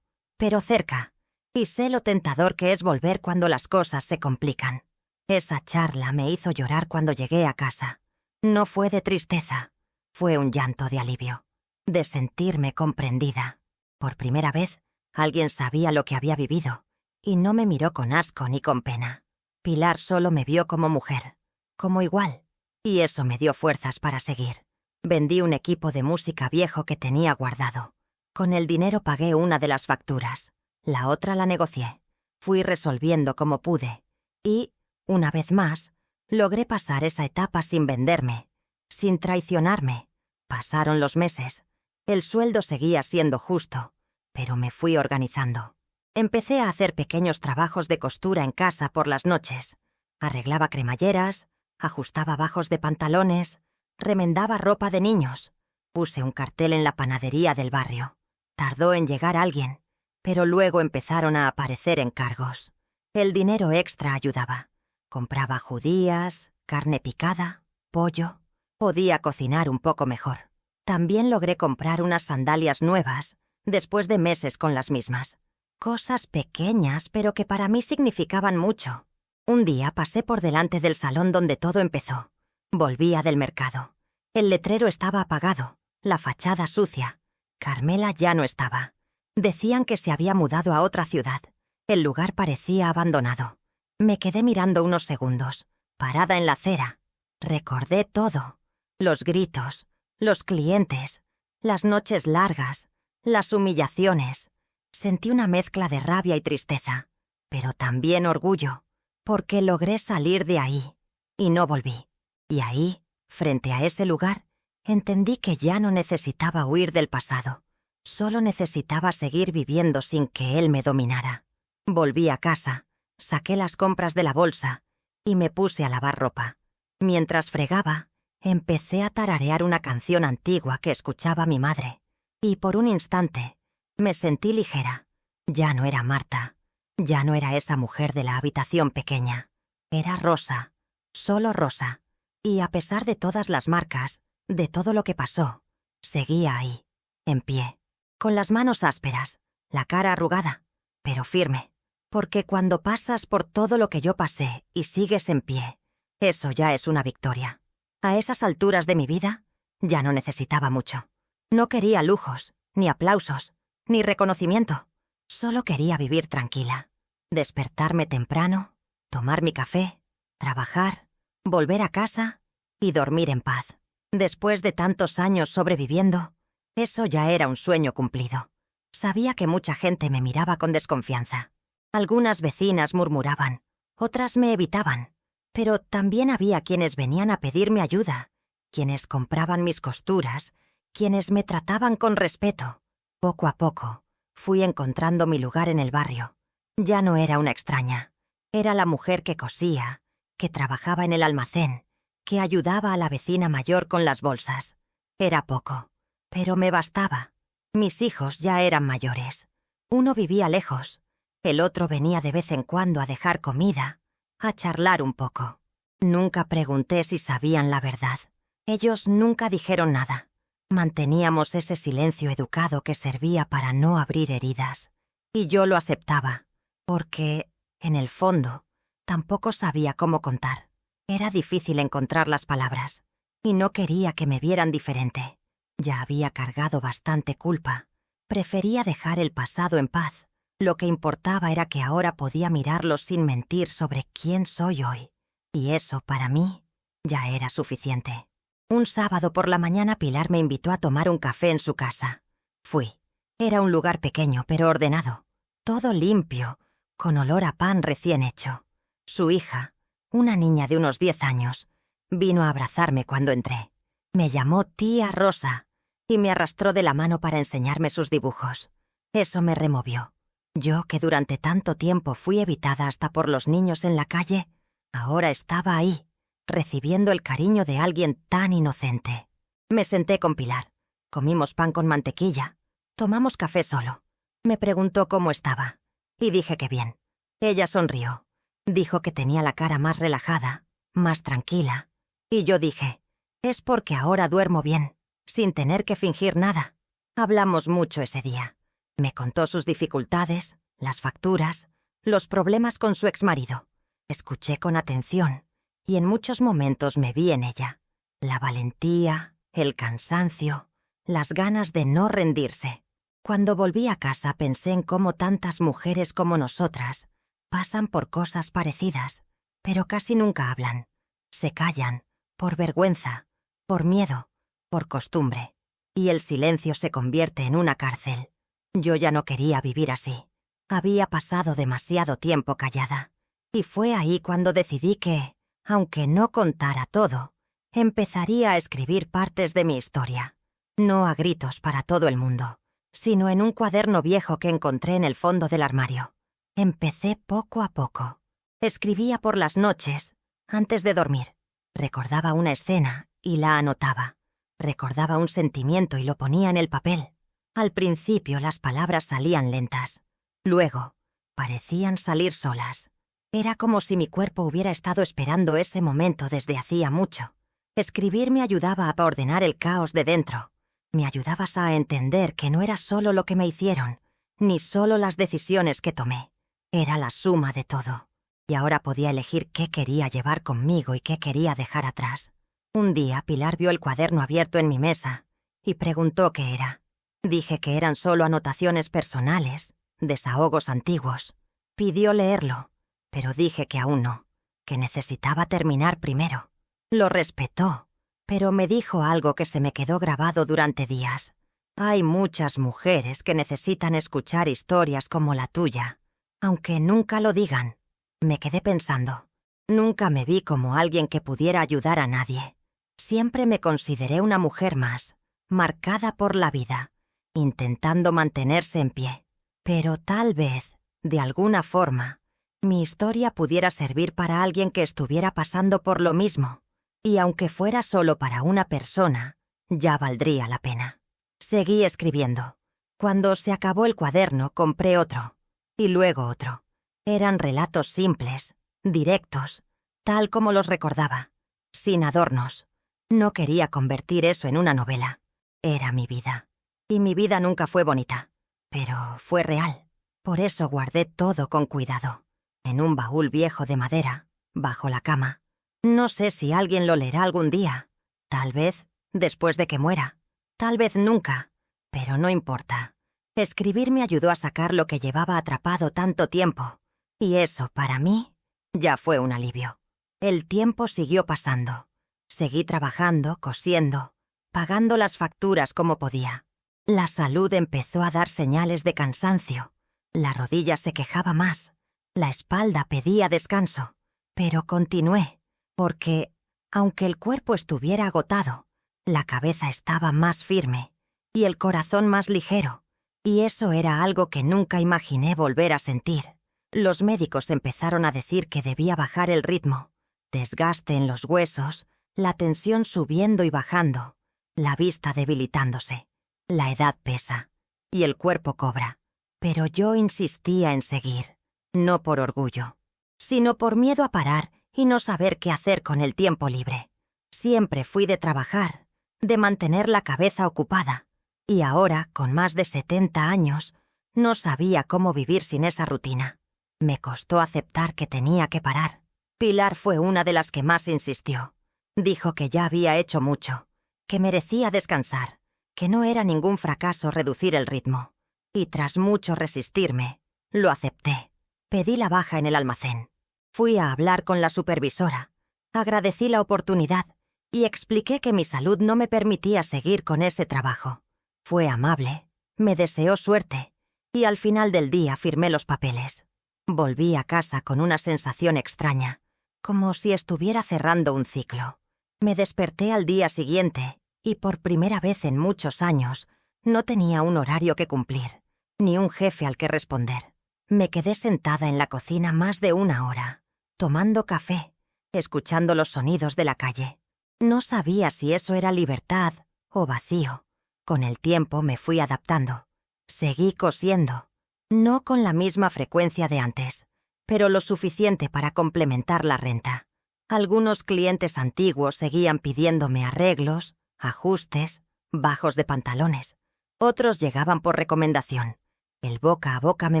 pero cerca. Y sé lo tentador que es volver cuando las cosas se complican». Esa charla me hizo llorar cuando llegué a casa. No fue de tristeza, fue un llanto de alivio, de sentirme comprendida. Por primera vez, alguien sabía lo que había vivido, y no me miró con asco ni con pena. Pilar solo me vio como mujer, como igual, y eso me dio fuerzas para seguir. Vendí un equipo de música viejo que tenía guardado. Con el dinero pagué una de las facturas, la otra la negocié. Fui resolviendo como pude, y, una vez más, logré pasar esa etapa sin venderme, sin traicionarme. Pasaron los meses. El sueldo seguía siendo justo, pero me fui organizando. Empecé a hacer pequeños trabajos de costura en casa por las noches. Arreglaba cremalleras, ajustaba bajos de pantalones, remendaba ropa de niños. Puse un cartel en la panadería del barrio. Tardó en llegar alguien, pero luego empezaron a aparecer encargos. El dinero extra ayudaba. Compraba judías, carne picada, pollo. Podía cocinar un poco mejor. También logré comprar unas sandalias nuevas, después de meses con las mismas. Cosas pequeñas, pero que para mí significaban mucho. Un día pasé por delante del salón donde todo empezó. Volvía del mercado. El letrero estaba apagado, la fachada sucia. Carmela ya no estaba. Decían que se había mudado a otra ciudad. El lugar parecía abandonado. Me quedé mirando unos segundos, parada en la acera. Recordé todo. Los gritos, los clientes, las noches largas, las humillaciones. Sentí una mezcla de rabia y tristeza, pero también orgullo, porque logré salir de ahí, y no volví. Y ahí, frente a ese lugar, entendí que ya no necesitaba huir del pasado. Solo necesitaba seguir viviendo sin que él me dominara. Volví a casa. Saqué las compras de la bolsa y me puse a lavar ropa. Mientras fregaba, empecé a tararear una canción antigua que escuchaba mi madre. Y por un instante, me sentí ligera. Ya no era Marta. Ya no era esa mujer de la habitación pequeña. Era Rosa. Solo Rosa. Y a pesar de todas las marcas, de todo lo que pasó, seguía ahí, en pie, con las manos ásperas, la cara arrugada, pero firme. Porque cuando pasas por todo lo que yo pasé y sigues en pie, eso ya es una victoria. A esas alturas de mi vida, ya no necesitaba mucho. No quería lujos, ni aplausos, ni reconocimiento. Solo quería vivir tranquila. Despertarme temprano, tomar mi café, trabajar, volver a casa y dormir en paz. Después de tantos años sobreviviendo, eso ya era un sueño cumplido. Sabía que mucha gente me miraba con desconfianza. Algunas vecinas murmuraban, otras me evitaban, pero también había quienes venían a pedirme ayuda, quienes compraban mis costuras, quienes me trataban con respeto. Poco a poco, fui encontrando mi lugar en el barrio. Ya no era una extraña, era la mujer que cosía, que trabajaba en el almacén, que ayudaba a la vecina mayor con las bolsas. Era poco, pero me bastaba. Mis hijos ya eran mayores. Uno vivía lejos. El otro venía de vez en cuando a dejar comida, a charlar un poco. Nunca pregunté si sabían la verdad. Ellos nunca dijeron nada. Manteníamos ese silencio educado que servía para no abrir heridas. Y yo lo aceptaba, porque, en el fondo, tampoco sabía cómo contar. Era difícil encontrar las palabras, y no quería que me vieran diferente. Ya había cargado bastante culpa. Prefería dejar el pasado en paz. Lo que importaba era que ahora podía mirarlos sin mentir sobre quién soy hoy. Y eso, para mí, ya era suficiente. Un sábado por la mañana Pilar me invitó a tomar un café en su casa. Fui. Era un lugar pequeño, pero ordenado. Todo limpio, con olor a pan recién hecho. Su hija, una niña de unos 10 años, vino a abrazarme cuando entré. Me llamó tía Rosa y me arrastró de la mano para enseñarme sus dibujos. Eso me removió. Yo, que durante tanto tiempo fui evitada hasta por los niños en la calle, ahora estaba ahí, recibiendo el cariño de alguien tan inocente. Me senté con Pilar. Comimos pan con mantequilla. Tomamos café solo. Me preguntó cómo estaba, y dije que bien. Ella sonrió. Dijo que tenía la cara más relajada, más tranquila. Y yo dije, es porque ahora duermo bien, sin tener que fingir nada. Hablamos mucho ese día. Me contó sus dificultades, las facturas, los problemas con su exmarido. Escuché con atención, y en muchos momentos me vi en ella. La valentía, el cansancio, las ganas de no rendirse. Cuando volví a casa pensé en cómo tantas mujeres como nosotras pasan por cosas parecidas, pero casi nunca hablan. Se callan, por vergüenza, por miedo, por costumbre. Y el silencio se convierte en una cárcel. Yo ya no quería vivir así. Había pasado demasiado tiempo callada. Y fue ahí cuando decidí que, aunque no contara todo, empezaría a escribir partes de mi historia. No a gritos para todo el mundo, sino en un cuaderno viejo que encontré en el fondo del armario. Empecé poco a poco. Escribía por las noches, antes de dormir. Recordaba una escena y la anotaba. Recordaba un sentimiento y lo ponía en el papel. Al principio las palabras salían lentas. Luego, parecían salir solas. Era como si mi cuerpo hubiera estado esperando ese momento desde hacía mucho. Escribir me ayudaba a ordenar el caos de dentro. Me ayudabas a entender que no era solo lo que me hicieron, ni solo las decisiones que tomé. Era la suma de todo. Y ahora podía elegir qué quería llevar conmigo y qué quería dejar atrás. Un día Pilar vio el cuaderno abierto en mi mesa y preguntó qué era. Dije que eran solo anotaciones personales, desahogos antiguos. Pidió leerlo, pero dije que aún no, que necesitaba terminar primero. Lo respetó, pero me dijo algo que se me quedó grabado durante días. Hay muchas mujeres que necesitan escuchar historias como la tuya, aunque nunca lo digan. Me quedé pensando. Nunca me vi como alguien que pudiera ayudar a nadie. Siempre me consideré una mujer más, marcada por la vida, intentando mantenerse en pie. Pero tal vez, de alguna forma, mi historia pudiera servir para alguien que estuviera pasando por lo mismo. Y aunque fuera solo para una persona, ya valdría la pena. Seguí escribiendo. Cuando se acabó el cuaderno, compré otro. Y luego otro. Eran relatos simples, directos, tal como los recordaba, sin adornos. No quería convertir eso en una novela. Era mi vida. Y mi vida nunca fue bonita, pero fue real. Por eso guardé todo con cuidado, en un baúl viejo de madera, bajo la cama. No sé si alguien lo leerá algún día. Tal vez después de que muera. Tal vez nunca. Pero no importa. Escribir me ayudó a sacar lo que llevaba atrapado tanto tiempo. Y eso, para mí, ya fue un alivio. El tiempo siguió pasando. Seguí trabajando, cosiendo, pagando las facturas como podía. La salud empezó a dar señales de cansancio. La rodilla se quejaba más. La espalda pedía descanso. Pero continué, porque, aunque el cuerpo estuviera agotado, la cabeza estaba más firme y el corazón más ligero. Y eso era algo que nunca imaginé volver a sentir. Los médicos empezaron a decir que debía bajar el ritmo. Desgaste en los huesos, la tensión subiendo y bajando, la vista debilitándose. La edad pesa, y el cuerpo cobra. Pero yo insistía en seguir, no por orgullo, sino por miedo a parar y no saber qué hacer con el tiempo libre. Siempre fui de trabajar, de mantener la cabeza ocupada, y ahora, con más de 70 años, no sabía cómo vivir sin esa rutina. Me costó aceptar que tenía que parar. Pilar fue una de las que más insistió. Dijo que ya había hecho mucho, que merecía descansar, que no era ningún fracaso reducir el ritmo. Y tras mucho resistirme, lo acepté. Pedí la baja en el almacén. Fui a hablar con la supervisora. Agradecí la oportunidad y expliqué que mi salud no me permitía seguir con ese trabajo. Fue amable, me deseó suerte y al final del día firmé los papeles. Volví a casa con una sensación extraña, como si estuviera cerrando un ciclo. Me desperté al día siguiente y por primera vez en muchos años no tenía un horario que cumplir, ni un jefe al que responder. Me quedé sentada en la cocina más de una hora, tomando café, escuchando los sonidos de la calle. No sabía si eso era libertad o vacío. Con el tiempo me fui adaptando. Seguí cosiendo, no con la misma frecuencia de antes, pero lo suficiente para complementar la renta. Algunos clientes antiguos seguían pidiéndome arreglos, ajustes, bajos de pantalones. Otros llegaban por recomendación. El boca a boca me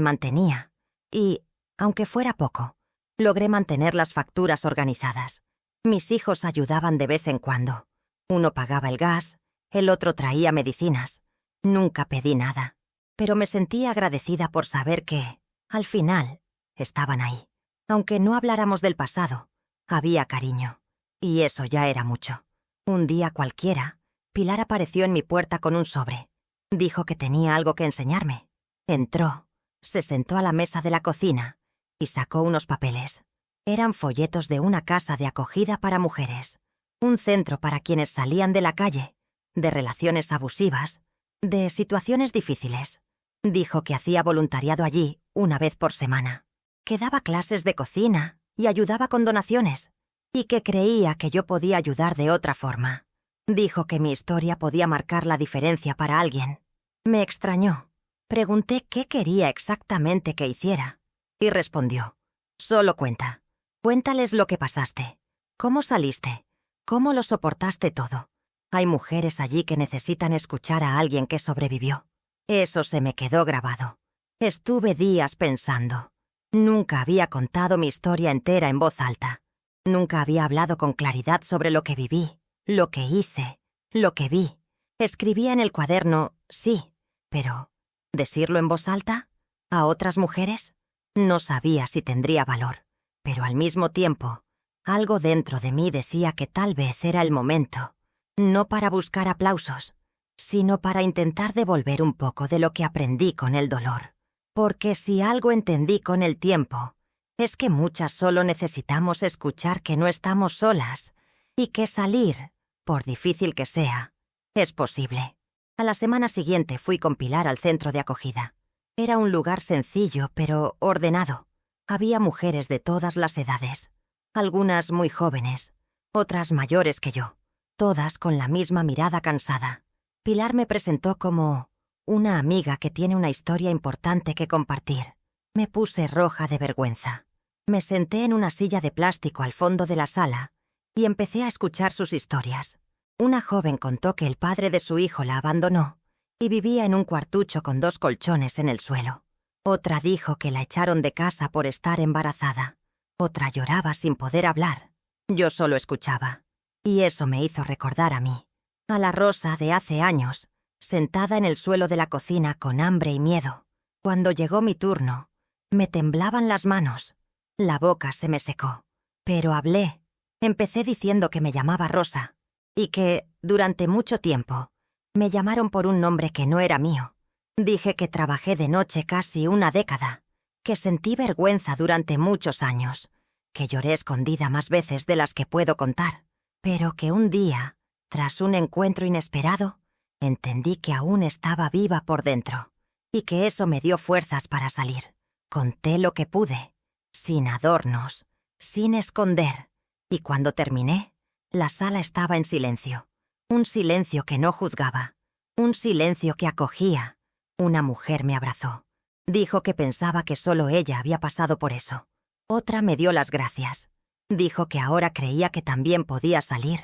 mantenía y, aunque fuera poco, logré mantener las facturas organizadas. Mis hijos ayudaban de vez en cuando. Uno pagaba el gas, el otro traía medicinas. Nunca pedí nada, pero me sentía agradecida por saber que, al final, estaban ahí. Aunque no habláramos del pasado, había cariño, y eso ya era mucho. Un día cualquiera, Pilar apareció en mi puerta con un sobre. Dijo que tenía algo que enseñarme. Entró, se sentó a la mesa de la cocina y sacó unos papeles. Eran folletos de una casa de acogida para mujeres, un centro para quienes salían de la calle, de relaciones abusivas, de situaciones difíciles. Dijo que hacía voluntariado allí una vez por semana, que daba clases de cocina y ayudaba con donaciones, y que creía que yo podía ayudar de otra forma. Dijo que mi historia podía marcar la diferencia para alguien. Me extrañó. Pregunté qué quería exactamente que hiciera, y respondió: «Solo cuenta. Cuéntales lo que pasaste. ¿Cómo saliste? ¿Cómo lo soportaste todo? Hay mujeres allí que necesitan escuchar a alguien que sobrevivió». Eso se me quedó grabado. Estuve días pensando. Nunca había contado mi historia entera en voz alta. Nunca había hablado con claridad sobre lo que viví, lo que hice, lo que vi. Escribía en el cuaderno, sí, pero ¿decirlo en voz alta? ¿A otras mujeres? No sabía si tendría valor, pero al mismo tiempo, algo dentro de mí decía que tal vez era el momento, no para buscar aplausos, sino para intentar devolver un poco de lo que aprendí con el dolor. Porque si algo entendí con el tiempo, es que muchas solo necesitamos escuchar que no estamos solas y que salir, por difícil que sea, es posible. A la semana siguiente fui con Pilar al centro de acogida. Era un lugar sencillo, pero ordenado. Había mujeres de todas las edades, algunas muy jóvenes, otras mayores que yo, todas con la misma mirada cansada. Pilar me presentó como una amiga que tiene una historia importante que compartir. Me puse roja de vergüenza. Me senté en una silla de plástico al fondo de la sala y empecé a escuchar sus historias. Una joven contó que el padre de su hijo la abandonó y vivía en un cuartucho con 2 colchones en el suelo. Otra dijo que la echaron de casa por estar embarazada. Otra lloraba sin poder hablar. Yo solo escuchaba. Y eso me hizo recordar a mí, a la Rosa de hace años, sentada en el suelo de la cocina con hambre y miedo. Cuando llegó mi turno, me temblaban las manos. La boca se me secó. Pero hablé. Empecé diciendo que me llamaba Rosa y que, durante mucho tiempo, me llamaron por un nombre que no era mío. Dije que trabajé de noche casi una década, que sentí vergüenza durante muchos años, que lloré escondida más veces de las que puedo contar, pero que un día, tras un encuentro inesperado, entendí que aún estaba viva por dentro y que eso me dio fuerzas para salir. Conté lo que pude, sin adornos, sin esconder, y cuando terminé, la sala estaba en silencio. Un silencio que no juzgaba, un silencio que acogía. Una mujer me abrazó. Dijo que pensaba que solo ella había pasado por eso. Otra me dio las gracias. Dijo que ahora creía que también podía salir.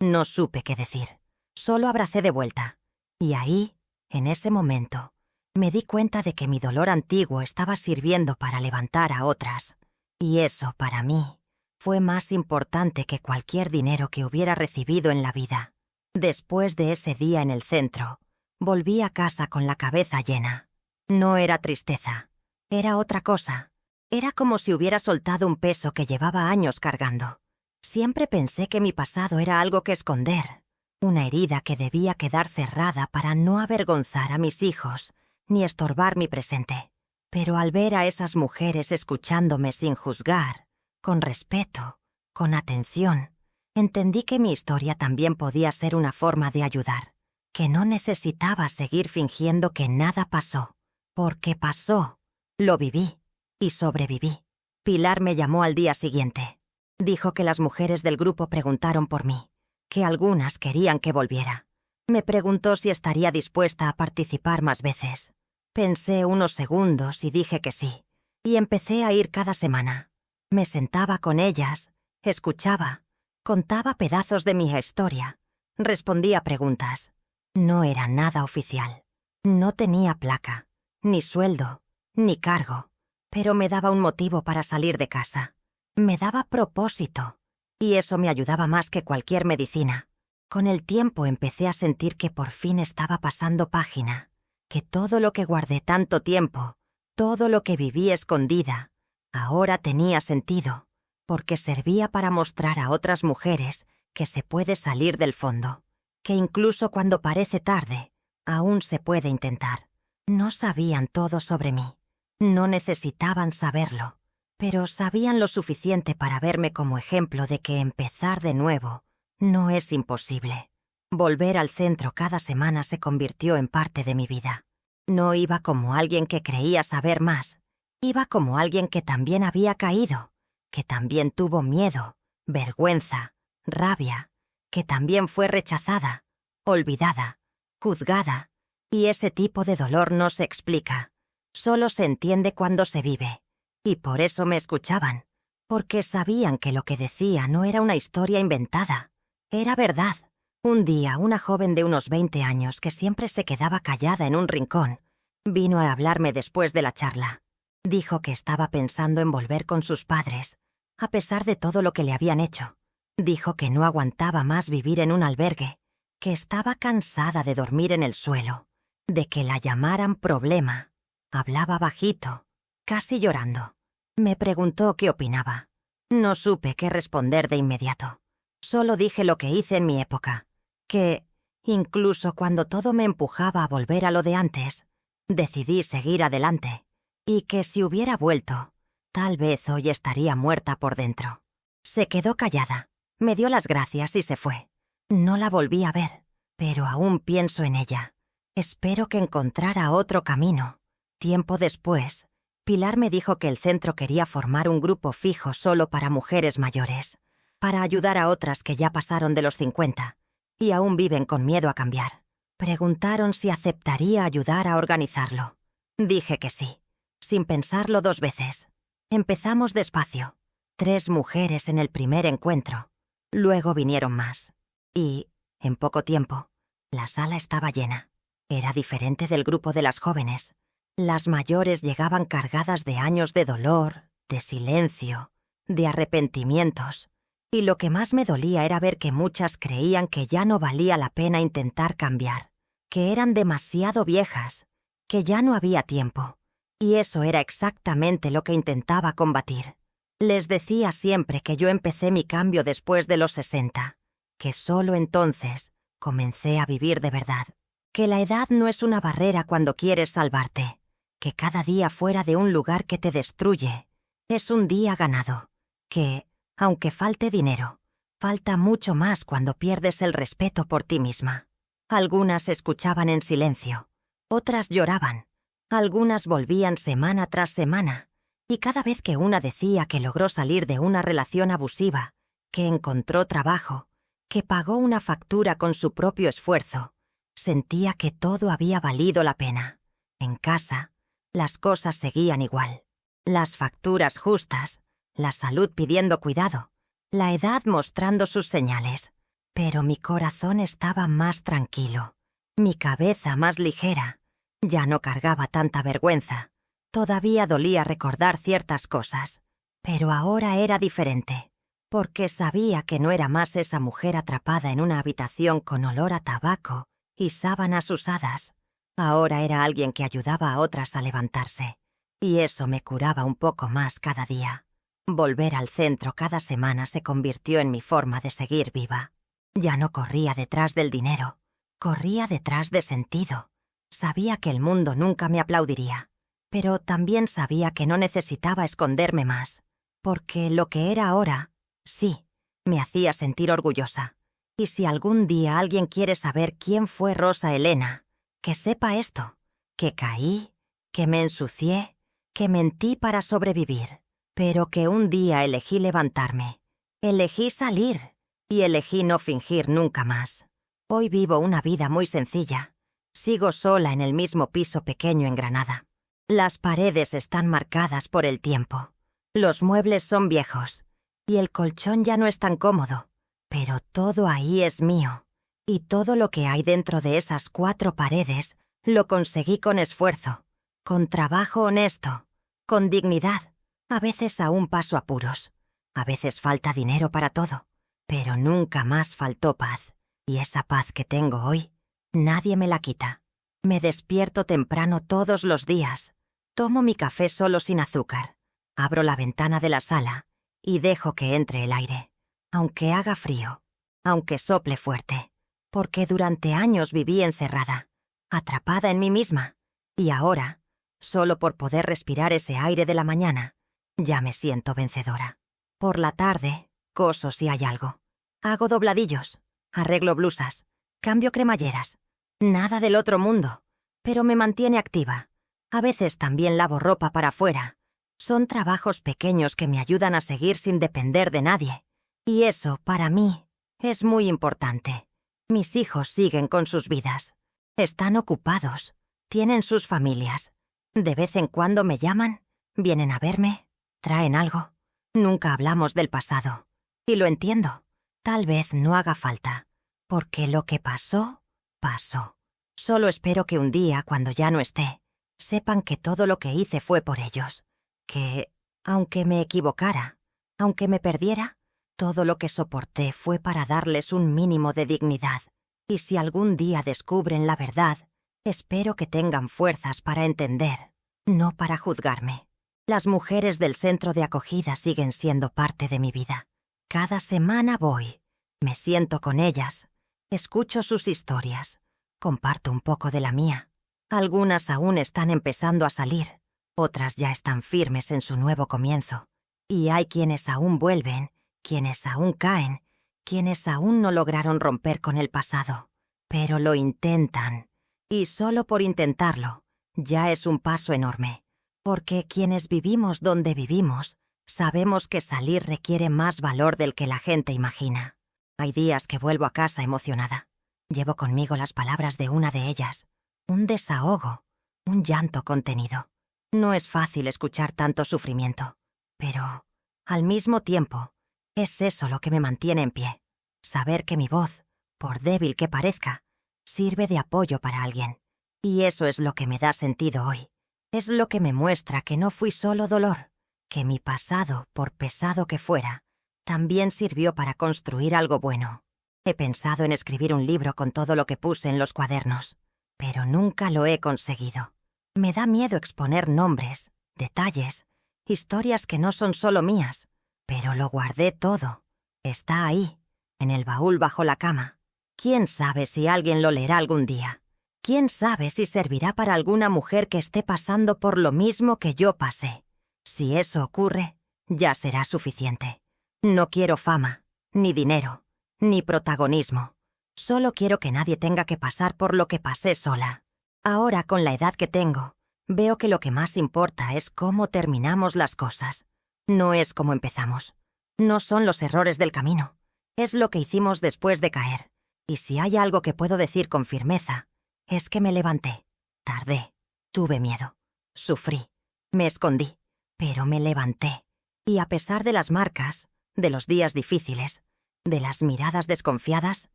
No supe qué decir. Solo abracé de vuelta. Y ahí, en ese momento, me di cuenta de que mi dolor antiguo estaba sirviendo para levantar a otras. Y eso, para mí, fue más importante que cualquier dinero que hubiera recibido en la vida. Después de ese día en el centro, volví a casa con la cabeza llena. No era tristeza, era otra cosa. Era como si hubiera soltado un peso que llevaba años cargando. Siempre pensé que mi pasado era algo que esconder, una herida que debía quedar cerrada para no avergonzar a mis hijos ni estorbar mi presente. Pero al ver a esas mujeres escuchándome sin juzgar, con respeto, con atención, entendí que mi historia también podía ser una forma de ayudar, que no necesitaba seguir fingiendo que nada pasó, porque pasó, lo viví y sobreviví. Pilar me llamó al día siguiente. Dijo que las mujeres del grupo preguntaron por mí, que algunas querían que volviera. Me preguntó si estaría dispuesta a participar más veces. Pensé unos segundos y dije que sí, y empecé a ir cada semana. Me sentaba con ellas, escuchaba, contaba pedazos de mi historia, respondía preguntas. No era nada oficial. No tenía placa, ni sueldo, ni cargo, pero me daba un motivo para salir de casa. Me daba propósito, y eso me ayudaba más que cualquier medicina. Con el tiempo empecé a sentir que por fin estaba pasando página, que todo lo que guardé tanto tiempo, todo lo que viví escondida, ahora tenía sentido, porque servía para mostrar a otras mujeres que se puede salir del fondo, que incluso cuando parece tarde, aún se puede intentar. No sabían todo sobre mí, no necesitaban saberlo, pero sabían lo suficiente para verme como ejemplo de que empezar de nuevo no es imposible. Volver al centro cada semana se convirtió en parte de mi vida. No iba como alguien que creía saber más, iba como alguien que también había caído, que también tuvo miedo, vergüenza, rabia, que también fue rechazada, olvidada, juzgada, y ese tipo de dolor no se explica, solo se entiende cuando se vive, y por eso me escuchaban, porque sabían que lo que decía no era una historia inventada, era verdad. Un día, una joven de unos 20 años que siempre se quedaba callada en un rincón, vino a hablarme después de la charla. Dijo que estaba pensando en volver con sus padres, a pesar de todo lo que le habían hecho. Dijo que no aguantaba más vivir en un albergue, que estaba cansada de dormir en el suelo, de que la llamaran problema. Hablaba bajito, casi llorando. Me preguntó qué opinaba. No supe qué responder de inmediato. Solo dije lo que hice en mi época, que, incluso cuando todo me empujaba a volver a lo de antes, decidí seguir adelante, y que si hubiera vuelto, tal vez hoy estaría muerta por dentro. Se quedó callada, me dio las gracias y se fue. No la volví a ver, pero aún pienso en ella. Espero que encontrara otro camino. Tiempo después, Pilar me dijo que el centro quería formar un grupo fijo solo para mujeres mayores, para ayudar a otras que ya pasaron de los 50 y aún viven con miedo a cambiar. Preguntaron si aceptaría ayudar a organizarlo. Dije que sí, sin pensarlo 2 veces. Empezamos despacio, 3 mujeres en el primer encuentro. Luego vinieron más. Y, en poco tiempo, la sala estaba llena. Era diferente del grupo de las jóvenes. Las mayores llegaban cargadas de años de dolor, de silencio, de arrepentimientos. Y lo que más me dolía era ver que muchas creían que ya no valía la pena intentar cambiar, que eran demasiado viejas, que ya no había tiempo. Y eso era exactamente lo que intentaba combatir. Les decía siempre que yo empecé mi cambio después de los 60, que solo entonces comencé a vivir de verdad, que la edad no es una barrera cuando quieres salvarte, que cada día fuera de un lugar que te destruye es un día ganado, que, aunque falte dinero, falta mucho más cuando pierdes el respeto por ti misma. Algunas escuchaban en silencio, otras lloraban, algunas volvían semana tras semana, y cada vez que una decía que logró salir de una relación abusiva, que encontró trabajo, que pagó una factura con su propio esfuerzo, sentía que todo había valido la pena. En casa, las cosas seguían igual. Las facturas justas, la salud pidiendo cuidado, la edad mostrando sus señales. Pero mi corazón estaba más tranquilo, mi cabeza más ligera. Ya no cargaba tanta vergüenza. Todavía dolía recordar ciertas cosas, pero ahora era diferente, porque sabía que no era más esa mujer atrapada en una habitación con olor a tabaco y sábanas usadas. Ahora era alguien que ayudaba a otras a levantarse, y eso me curaba un poco más cada día. Volver al centro cada semana se convirtió en mi forma de seguir viva. Ya no corría detrás del dinero, corría detrás de sentido. Sabía que el mundo nunca me aplaudiría, pero también sabía que no necesitaba esconderme más, porque lo que era ahora, sí, me hacía sentir orgullosa. Y si algún día alguien quiere saber quién fue Rosa Elena, que sepa esto, que caí, que me ensucié, que mentí para sobrevivir, pero que un día elegí levantarme, elegí salir y elegí no fingir nunca más. Hoy vivo una vida muy sencilla. Sigo sola en el mismo piso pequeño en Granada. Las paredes están marcadas por el tiempo. Los muebles son viejos y el colchón ya no es tan cómodo. Pero todo ahí es mío. Y todo lo que hay dentro de esas 4 paredes lo conseguí con esfuerzo, con trabajo honesto, con dignidad. A veces aún paso apuros. A veces falta dinero para todo. Pero nunca más faltó paz. Y esa paz que tengo hoy, nadie me la quita. Me despierto temprano todos los días. Tomo mi café solo sin azúcar. Abro la ventana de la sala y dejo que entre el aire. Aunque haga frío, aunque sople fuerte. Porque durante años viví encerrada, atrapada en mí misma. Y ahora, solo por poder respirar ese aire de la mañana, ya me siento vencedora. Por la tarde, coso si hay algo. Hago dobladillos, arreglo blusas, cambio cremalleras. Nada del otro mundo, pero me mantiene activa. A veces también lavo ropa para afuera. Son trabajos pequeños que me ayudan a seguir sin depender de nadie. Y eso, para mí, es muy importante. Mis hijos siguen con sus vidas. Están ocupados, tienen sus familias. De vez en cuando me llaman, vienen a verme, traen algo. Nunca hablamos del pasado. Y lo entiendo. Tal vez no haga falta, porque lo que pasó, pasó. Solo espero que un día, cuando ya no esté, sepan que todo lo que hice fue por ellos. Que, aunque me equivocara, aunque me perdiera, todo lo que soporté fue para darles un mínimo de dignidad. Y si algún día descubren la verdad, espero que tengan fuerzas para entender, no para juzgarme. Las mujeres del centro de acogida siguen siendo parte de mi vida. Cada semana voy, me siento con ellas, escucho sus historias, comparto un poco de la mía. Algunas aún están empezando a salir, otras ya están firmes en su nuevo comienzo. Y hay quienes aún vuelven, quienes aún caen, quienes aún no lograron romper con el pasado. Pero lo intentan, y solo por intentarlo, ya es un paso enorme. Porque quienes vivimos donde vivimos, sabemos que salir requiere más valor del que la gente imagina. Hay días que vuelvo a casa emocionada. Llevo conmigo las palabras de una de ellas. Un desahogo, un llanto contenido. No es fácil escuchar tanto sufrimiento, pero, al mismo tiempo, es eso lo que me mantiene en pie. Saber que mi voz, por débil que parezca, sirve de apoyo para alguien. Y eso es lo que me da sentido hoy. Es lo que me muestra que no fui solo dolor, que mi pasado, por pesado que fuera, también sirvió para construir algo bueno. He pensado en escribir un libro con todo lo que puse en los cuadernos, pero nunca lo he conseguido. Me da miedo exponer nombres, detalles, historias que no son solo mías, pero lo guardé todo. Está ahí, en el baúl bajo la cama. ¿Quién sabe si alguien lo leerá algún día? ¿Quién sabe si servirá para alguna mujer que esté pasando por lo mismo que yo pasé? Si eso ocurre, ya será suficiente. No quiero fama, ni dinero, ni protagonismo. Solo quiero que nadie tenga que pasar por lo que pasé sola. Ahora, con la edad que tengo, veo que lo que más importa es cómo terminamos las cosas. No es cómo empezamos. No son los errores del camino. Es lo que hicimos después de caer. Y si hay algo que puedo decir con firmeza, es que me levanté. Tardé. Tuve miedo. Sufrí. Me escondí. Pero me levanté. Y a pesar de las marcas, de los días difíciles, de las miradas desconfiadas,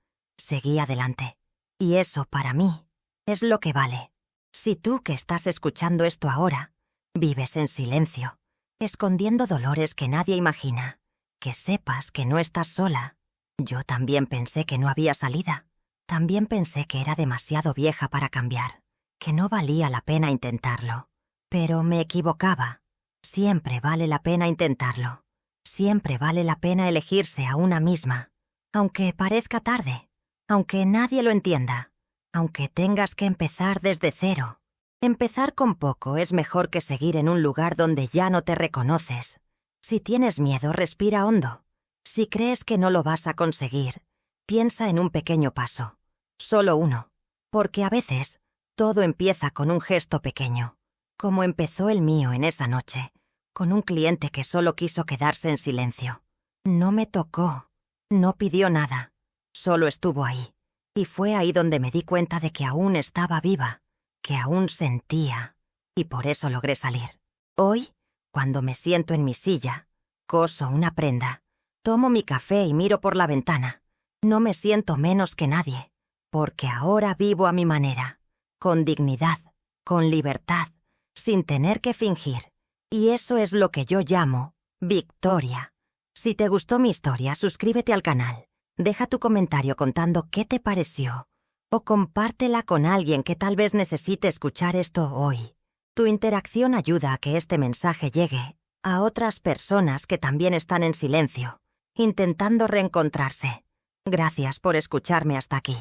seguí adelante. Y eso, para mí, es lo que vale. Si tú que estás escuchando esto ahora, vives en silencio, escondiendo dolores que nadie imagina, que sepas que no estás sola. Yo también pensé que no había salida. También pensé que era demasiado vieja para cambiar, que no valía la pena intentarlo. Pero me equivocaba. Siempre vale la pena intentarlo. Siempre vale la pena elegirse a una misma, aunque parezca tarde, aunque nadie lo entienda, aunque tengas que empezar desde cero. Empezar con poco es mejor que seguir en un lugar donde ya no te reconoces. Si tienes miedo, respira hondo. Si crees que no lo vas a conseguir, piensa en un pequeño paso. Solo uno. Porque a veces todo empieza con un gesto pequeño, como empezó el mío en esa noche, con un cliente que solo quiso quedarse en silencio. No me tocó, no pidió nada, solo estuvo ahí. Y fue ahí donde me di cuenta de que aún estaba viva, que aún sentía, y por eso logré salir. Hoy, cuando me siento en mi silla, coso una prenda, tomo mi café y miro por la ventana, no me siento menos que nadie, porque ahora vivo a mi manera, con dignidad, con libertad, sin tener que fingir. Y eso es lo que yo llamo victoria. Si te gustó mi historia, suscríbete al canal, deja tu comentario contando qué te pareció, o compártela con alguien que tal vez necesite escuchar esto hoy. Tu interacción ayuda a que este mensaje llegue a otras personas que también están en silencio, intentando reencontrarse. Gracias por escucharme hasta aquí.